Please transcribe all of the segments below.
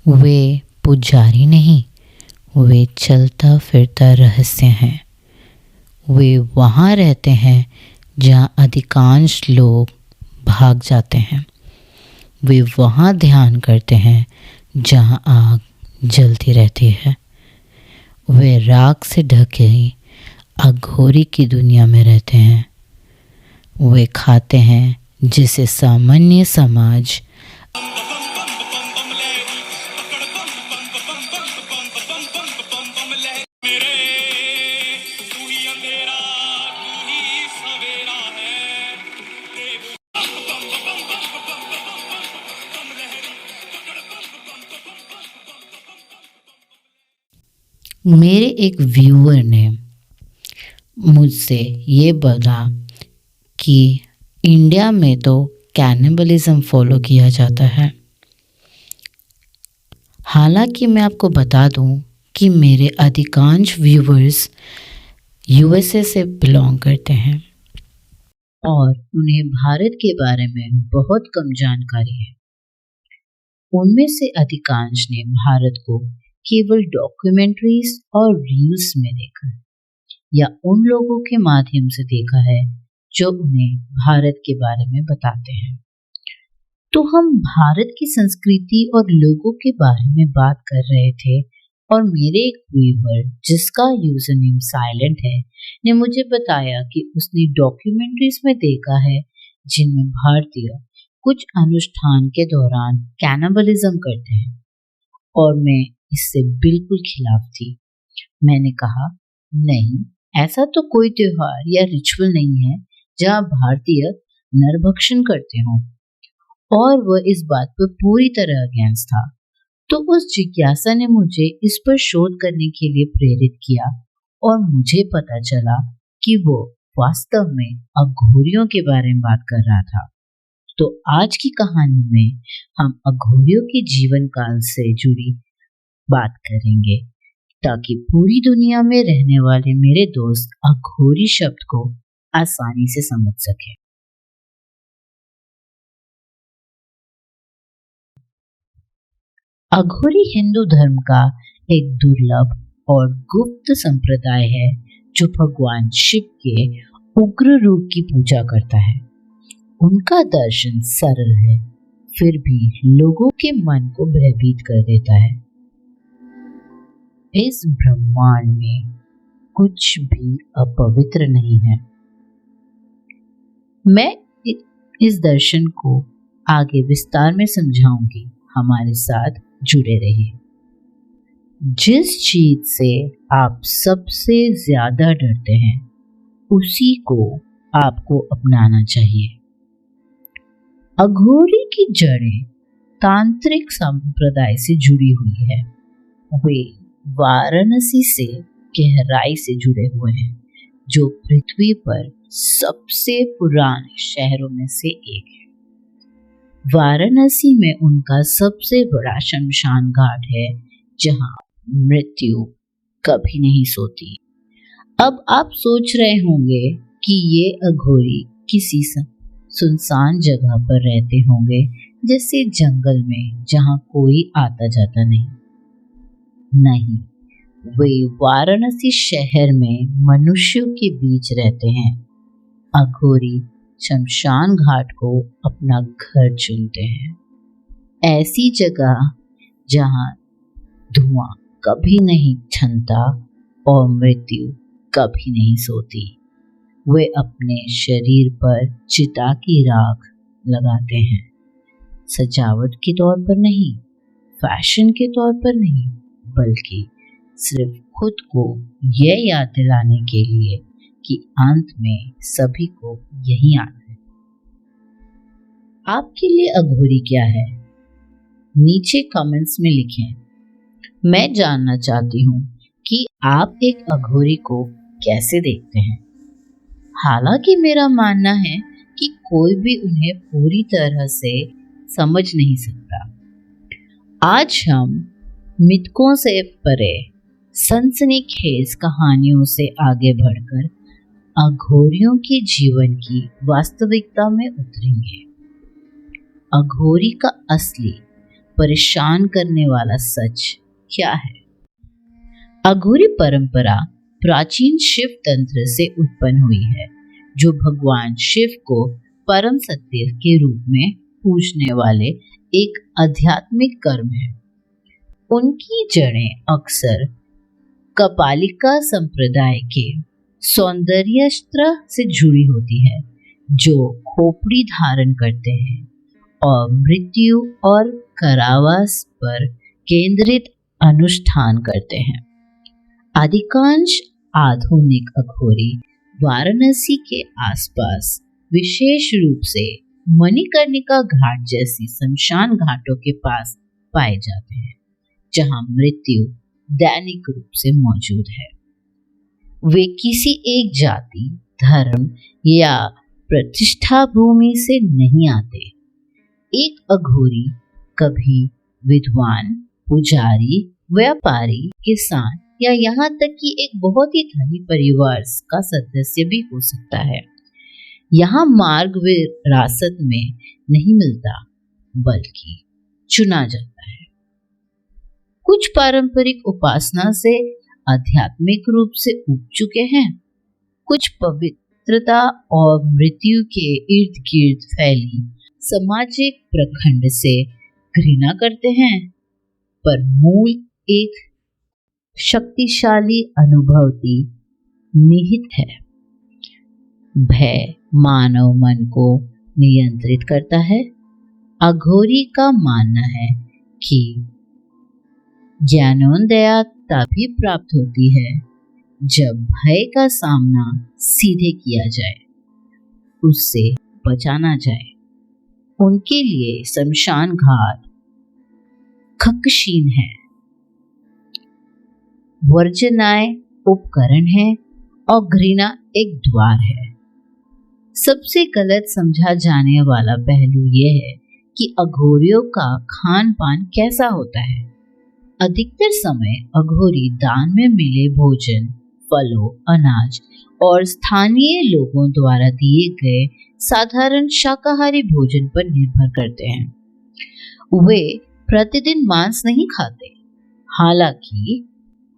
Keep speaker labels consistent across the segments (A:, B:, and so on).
A: वे पुजारी नहीं, वे चलता फिरता रहस्य हैं। वे वहाँ रहते हैं जहाँ अधिकांश लोग भाग जाते हैं। वे वहाँ ध्यान करते हैं जहाँ आग जलती रहती है। वे राख से ढके अघोरी की दुनिया में रहते हैं। वे खाते हैं जिसे सामान्य समाज मेरे एक व्यूअर ने मुझसे ये बोला कि इंडिया में तो कैनिबलिज्म फॉलो किया जाता है। हालांकि मैं आपको बता दूं कि मेरे अधिकांश व्यूअर्स यूएसए से बिलोंग करते हैं और उन्हें भारत के बारे में बहुत कम जानकारी है। उनमें से अधिकांश ने भारत को केवल डॉक्यूमेंट्रीज और रील्स में देखा है या उन लोगों के माध्यम से देखा है जो उन्हें भारत के बारे में बताते हैं। तो हम भारत की संस्कृति और लोगों के बारे में बात कर रहे थे और मेरे एक व्यूअर जिसका यूजर नेम साइलेंट है ने मुझे बताया कि उसने डॉक्यूमेंट्रीज में देखा है जिनमें भारतीय कुछ अनुष्ठान के दौरान कैनिबलिज्म करते हैं और मैं इससे बिल्कुल खिलाफ थी। मैंने कहा नहीं, ऐसा तो कोई त्योहार या रिचुअल नहीं है जहाँ भारतीय नरभक्षण करते हों, और वह इस बात पर पूरी तरह अगेंस्ट था। तो उस जिज्ञासा ने मुझे इस पर शोध करने के लिए प्रेरित किया और मुझे पता चला कि वो वास्तव में अघोरियों के बारे में बात कर रहा था। तो आज की कहानी में हम अघोरियों के जीवन काल से जुड़ी बात करेंगे ताकि पूरी दुनिया में रहने वाले मेरे दोस्त अघोरी शब्द को आसानी से समझ सके। अघोरी हिंदू धर्म का एक दुर्लभ और गुप्त संप्रदाय है जो भगवान शिव के उग्र रूप की पूजा करता है। उनका दर्शन सरल है, फिर भी लोगों के मन को भयभीत कर देता है। इस ब्रह्मांड में कुछ भी अपवित्र नहीं है। मैं इस दर्शन को आगे विस्तार में समझाऊंगी, हमारे साथ जुड़े रहिए। जिस चीज से आप सबसे ज्यादा डरते हैं उसी को आपको अपनाना चाहिए। अघोरी की जड़ें तांत्रिक संप्रदाय से जुड़ी हुई है। वे वाराणसी से गहराई से जुड़े हुए हैं, जो पृथ्वी पर सबसे पुराने शहरों में से एक है। वाराणसी में उनका सबसे बड़ा शमशान घाट है जहां मृत्यु कभी नहीं सोती। अब आप सोच रहे होंगे कि ये अघोरी किसी सुनसान जगह पर रहते होंगे, जैसे जंगल में जहां कोई आता जाता नहीं। नहीं, वे वाराणसी शहर में मनुष्यों के बीच रहते हैं। अघोरी शमशान घाट को अपना घर चुनते हैं, ऐसी जगह जहां धुआं कभी नहीं थमता और मृत्यु कभी नहीं सोती। वे अपने शरीर पर चिता की राख लगाते हैं, सजावट के तौर पर नहीं, फैशन के तौर पर नहीं, बल्कि सिर्फ खुद को यह याद दिलाने के लिए कि अंत में सभी को यही आना है। आपके लिए अघोरी क्या है? नीचे कमेंट्स में लिखें। मैं जानना चाहती हूँ कि आप एक अघोरी को कैसे देखते हैं। हालांकि मेरा मानना है कि कोई भी उन्हें पूरी तरह से समझ नहीं सकता। आज हम मिथकों से परे सनसनीखेज कहानियों से आगे बढ़कर अघोरियों के जीवन की वास्तविकता में उतरेंगे। अघोरी का असली परेशान करने वाला सच क्या है? अघोरी परंपरा प्राचीन शिव तंत्र से उत्पन्न हुई है, जो भगवान शिव को परम सत्य के रूप में पूजने वाले एक आध्यात्मिक कर्म है। उनकी जड़ें अक्सर कपालिका संप्रदाय के सौंदर्यस्त्र से जुड़ी होती है, जो खोपड़ी धारण करते हैं और मृत्यु और कारावास पर केंद्रित अनुष्ठान करते हैं। अधिकांश आधुनिक अघोरी वाराणसी के आसपास, विशेष रूप से मणिकर्णिका घाट जैसी शमशान घाटों के पास पाए जाते हैं, जहां मृत्यु दैनिक रूप से मौजूद है। वे किसी एक जाति, धर्म या प्रतिष्ठा भूमि से नहीं आते। एक अघोरी कभी विद्वान, पुजारी, व्यापारी, किसान या यहाँ तक कि एक बहुत ही धनी परिवार का सदस्य भी हो सकता है। यहाँ मार्ग विरासत में नहीं मिलता, बल्कि चुना जाता है। कुछ पारंपरिक उपासना से आध्यात्मिक रूप से उब चुके हैं, कुछ पवित्रता और मृत्यु के इर्द गिर्द फैली सामाजिक प्रखंड से घृणा करते हैं, पर मूल एक शक्तिशाली अनुभूति निहित है। भय मानव मन को नियंत्रित करता है। अघोरी का मानना है कि ज्ञानोदया तभी प्राप्त होती है जब भय का सामना सीधे किया जाए, उससे बचाना जाए। उनके लिए शमशान घाट खकशीन है, वर्जनाएं उपकरण है और घृणा एक द्वार है। सबसे गलत समझा जाने वाला पहलू यह है कि अघोरियों का खान पान कैसा होता है। अधिकतर समय अघोरी दान में मिले भोजन, फलों, अनाज और स्थानीय लोगों द्वारा दिए गए साधारण शाकाहारी भोजन पर निर्भर करते हैं। वे प्रतिदिन मांस नहीं खाते। हालांकि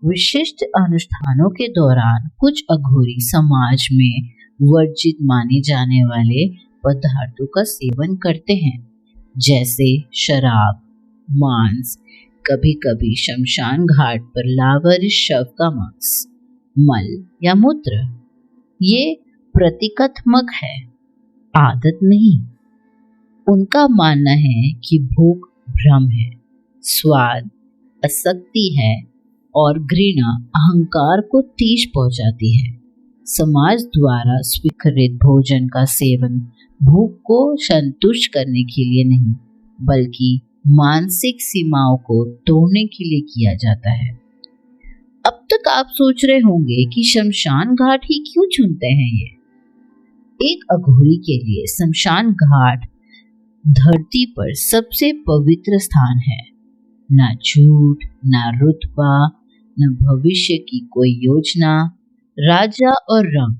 A: विशिष्ट अनुष्ठानों के दौरान कुछ अघोरी समाज में वर्जित माने जाने वाले पदार्थों का सेवन करते हैं, जैसे शराब, मांस, कभी कभी शमशान घाट पर लावारिस शव का मांस, मल या मूत्र। ये प्रतीकात्मक है, आदत नहीं। उनका मानना है कि भूख भ्रम है, स्वाद आसक्ति है और घृणा अहंकार को ठेस पहुंचाती है। समाज द्वारा स्वीकृत भोजन का सेवन भूख को संतुष्ट करने के लिए नहीं, बल्कि मानसिक सीमाओं को तोड़ने के लिए किया जाता है। अब तक आप सोच रहे होंगे कि शमशान घाट ही क्यों चुनते हैं ये? एक अघोरी के लिए शमशान घाट धरती पर सबसे पवित्र स्थान है। ना झूठ, ना रुतबा, न भविष्य की कोई योजना। राजा और रंग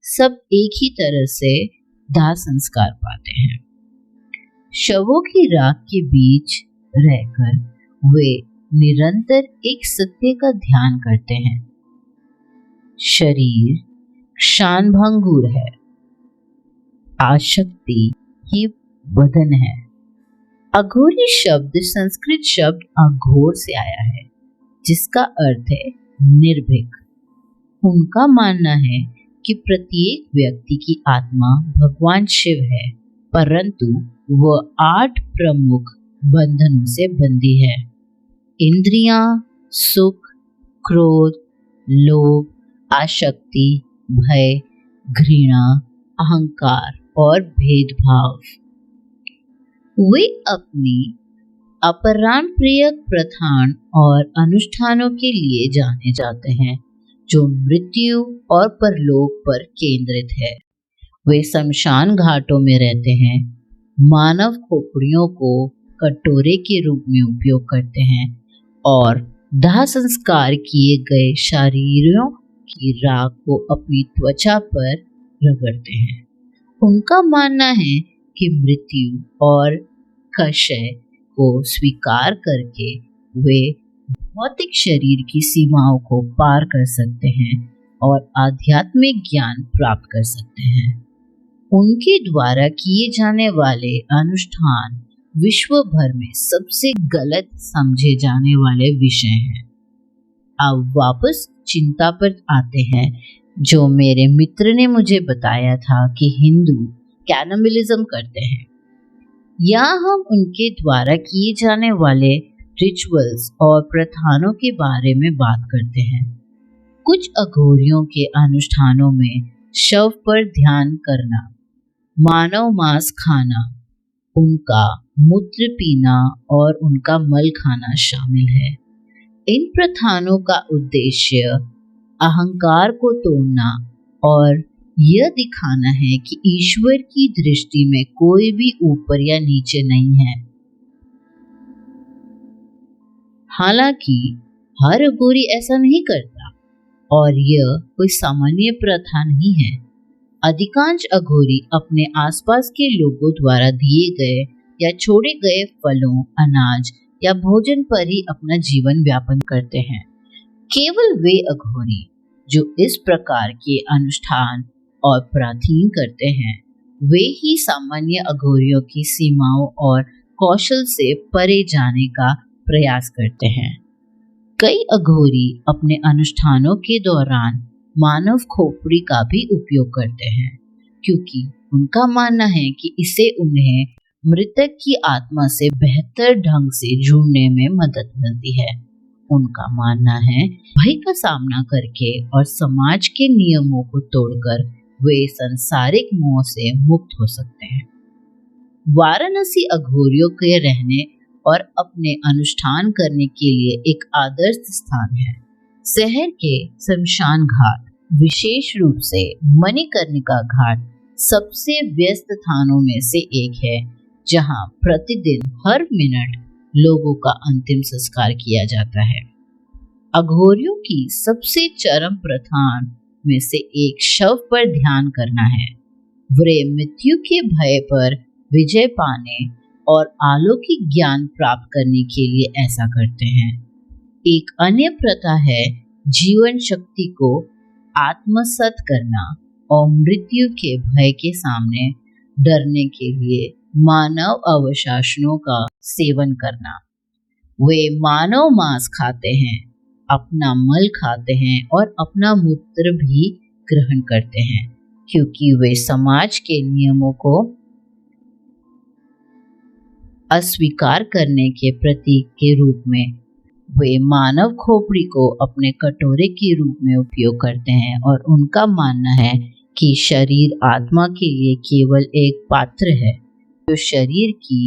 A: सब एक ही तरह से दाह संस्कार पाते हैं। शवों की राख के बीच रहकर वे निरंतर एक सत्य का ध्यान करते हैं। शरीर क्षाणभंगुर है, आसक्ति ही बंधन है। अघोरी शब्द संस्कृत शब्द अघोर से आया है, जिसका अर्थ है निर्भीक। उनका मानना है कि प्रत्येक व्यक्ति की आत्मा भगवान शिव है, परंतु वह 8 प्रमुख बंधनों से बंधी है। इंद्रियां, सुख, क्रोध, लोभ, आसक्ति, भय, घृणा, अहंकार और भेदभाव। वे अपनी अपराणप्रिय प्रथान और अनुष्ठानों के लिए जाने जाते हैं, जो मृत्यु और परलोक पर केंद्रित है। वे शमशान घाटों में रहते हैं, मानव खोपड़ियों को कटोरे के रूप में उपयोग करते हैं और दाह संस्कार किए गए शरीरों की राख को अपनी त्वचा पर रगड़ते हैं। उनका मानना है कि मृत्यु और क्षय को स्वीकार करके वे भौतिक शरीर की सीमाओं को पार कर सकते हैं और आध्यात्मिक ज्ञान प्राप्त कर सकते हैं। उनके द्वारा किए जाने वाले अनुष्ठान विश्व भर में सबसे गलत समझे जाने वाले विषय हैं। अब वापस चिंता पर आते हैं, जो मेरे मित्र ने मुझे बताया था कि हिंदू कैनिबलिज्म करते हैं। यहाँ हम उनके द्वारा किए जाने वाले रिचुअल्स और प्रथाओं के बारे में बात करते हैं। कुछ अघोरियों के अनुष्ठानों में शव पर ध्यान करना, मानव मांस खाना, उनका मूत्र पीना और उनका मल खाना शामिल है। इन प्रथाओं का उद्देश्य अहंकार को तोड़ना और यह दिखाना है कि ईश्वर की दृष्टि में कोई भी ऊपर या नीचे नहीं है। हालांकि हर अघोरी ऐसा नहीं करता और यह कोई सामान्य प्रथा नहीं है। अधिकांश अघोरी अपने आसपास के लोगों द्वारा दिए गए या छोड़े गए फलों, अनाज या भोजन पर ही अपना जीवन व्यापन करते हैं। केवल वे अघोरी जो इस प्रकार के अनुष्ठान और प्रार्थना करते हैं, वे ही सामान्य अघोरियों की सीमाओं और कौशल से परे जाने का प्रयास करते हैं। कई अघोरी अपने अनुष्ठानों के दौरान मानव खोपड़ी का भी उपयोग करते हैं, क्योंकि उनका मानना है कि इससे उन्हें मृतक की आत्मा से बेहतर ढंग से जुड़ने में मदद मिलती है। उनका मानना है भय का सामना करके और समाज के नियमों को तोड़कर वे सांसारिक मोह से मुक्त हो सकते हैं। वाराणसी अघोरियों के रहने और अपने अनुष्ठान करने के लिए एक आदर्श स्थान है। शहर के शमशान घाट, विशेष रूप से मणिकर्णिका घाट, सबसे व्यस्त स्थानों में से एक है, जहां प्रतिदिन हर मिनट लोगों का अंतिम संस्कार किया जाता है। अघोरियों की सबसे चरम प्रथा में से एक शव पर ध्यान करना है। वे मृत्यु के भय पर विजय पाने और अलौकिक ज्ञान प्राप्त करने के लिए ऐसा करते हैं। एक अन्य प्रथा है जीवन शक्ति को आत्मसात करना और मृत्यु के भय के सामने डरने के लिए मानव अवशेषों का सेवन करना। वे मानव मांस खाते हैं, अपना मल खाते हैं और अपना मूत्र भी ग्रहण करते हैं, क्योंकि वे समाज के नियमों को अस्वीकार करने के प्रतीक के रूप में वे मानव खोपड़ी को अपने कटोरे के रूप में उपयोग करते हैं और उनका मानना है कि शरीर आत्मा के लिए केवल एक पात्र है जो शरीर की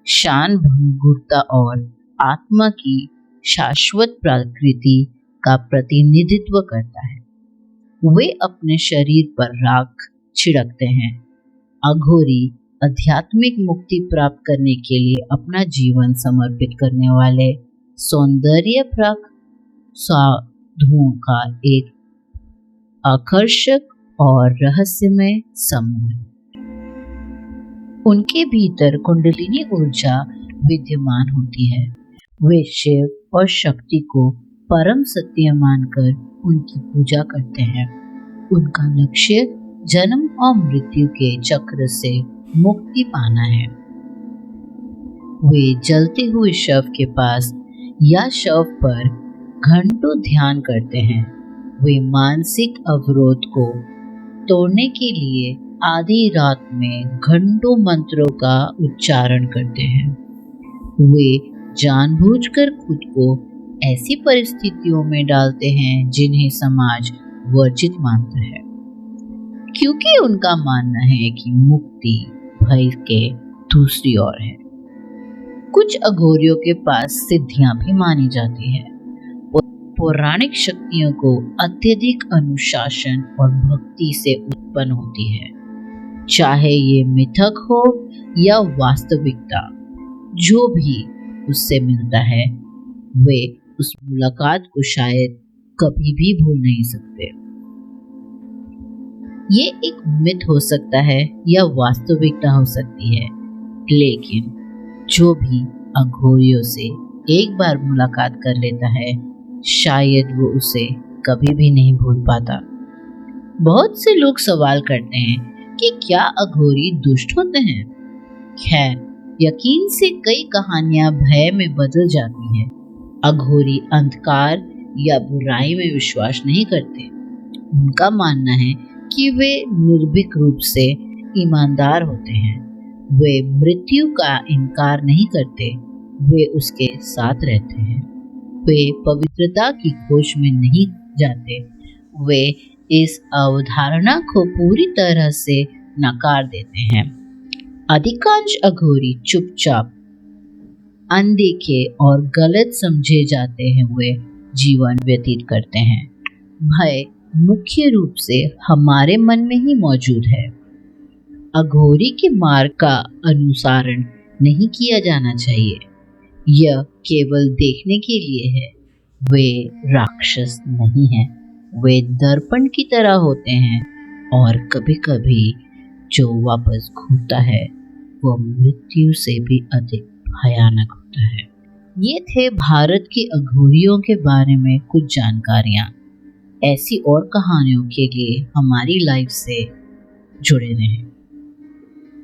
A: शान भंगुरता और आत्मा की शाश्वत प्रकृति का प्रतिनिधित्व करता है। वे अपने शरीर पर राख छिड़कते हैं। अघोरी आध्यात्मिक मुक्ति प्राप्त करने के लिए अपना जीवन समर्पित करने वाले सौंदर्यप्रद साधुओं का एक आकर्षक और रहस्यमय समूह है। उनके भीतर कुंडलिनी ऊर्जा विद्यमान होती है। वे शिव और शक्ति को परम सत्य मानकर उनकी पूजा करते हैं। उनका लक्ष्य जन्म और मृत्यु के चक्र से मुक्ति पाना है। वे जलते हुए शव के पास या शव पर घंटों ध्यान करते हैं। वे मानसिक अवरोध को तोड़ने के लिए आधी रात में घंटों मंत्रों का उच्चारण करते हैं। वे जानबूझकर खुद को ऐसी परिस्थितियों में डालते हैं जिन्हें समाज वर्जित मानता है, क्योंकि उनका मानना है कि मुक्ति भय के दूसरी ओर है। कुछ अघोरियों के पास सिद्धियां भी मानी जाती है। पौराणिक शक्तियों को अत्यधिक अनुशासन और भक्ति से उत्पन्न होती है, चाहे ये मिथक हो या वास्तविकता। जो भी उससे मिलता है वे उस मुलाकात को शायद कभी भी भूल नहीं सकते। ये एक मिथ हो सकता है या वास्तविकता हो सकती है, लेकिन जो भी अघोरियों से एक बार मुलाकात कर लेता है, शायद वो उसे कभी भी नहीं भूल पाता। बहुत से लोग सवाल करते हैं कि क्या अघोरी दुष्ट होते हैं? खैर, यकीन से कई कहानियां भय में बदल जाती हैं। अघोरी अंधकार या बुराई में विश्वास नहीं करते। उनका मानना है कि वे निर्भीक रूप से ईमानदार होते हैं। वे मृत्यु का इनकार नहीं करते, वे उसके साथ रहते हैं। वे पवित्रता की खोज में नहीं जाते, वे इस अवधारणा को पूरी तरह से नकार देते हैं। अधिकांश अघोरी चुपचाप, अनदेखे और गलत समझे जाते हुए जीवन व्यतीत करते हैं। भय मुख्य रूप से हमारे मन में ही मौजूद है। अघोरी के मार्ग का अनुसरण नहीं किया जाना चाहिए। यह केवल देखने के लिए है। वे राक्षस नहीं हैं। वे दर्पण की तरह होते हैं और कभी-कभी जो वापस घूमता है वह मृत्यु से भी अधिक भयानक होता है। ये थे भारत की अघोरियों के बारे में कुछ जानकारियाँ। ऐसी और कहानियों के लिए हमारी लाइफ से जुड़े रहें।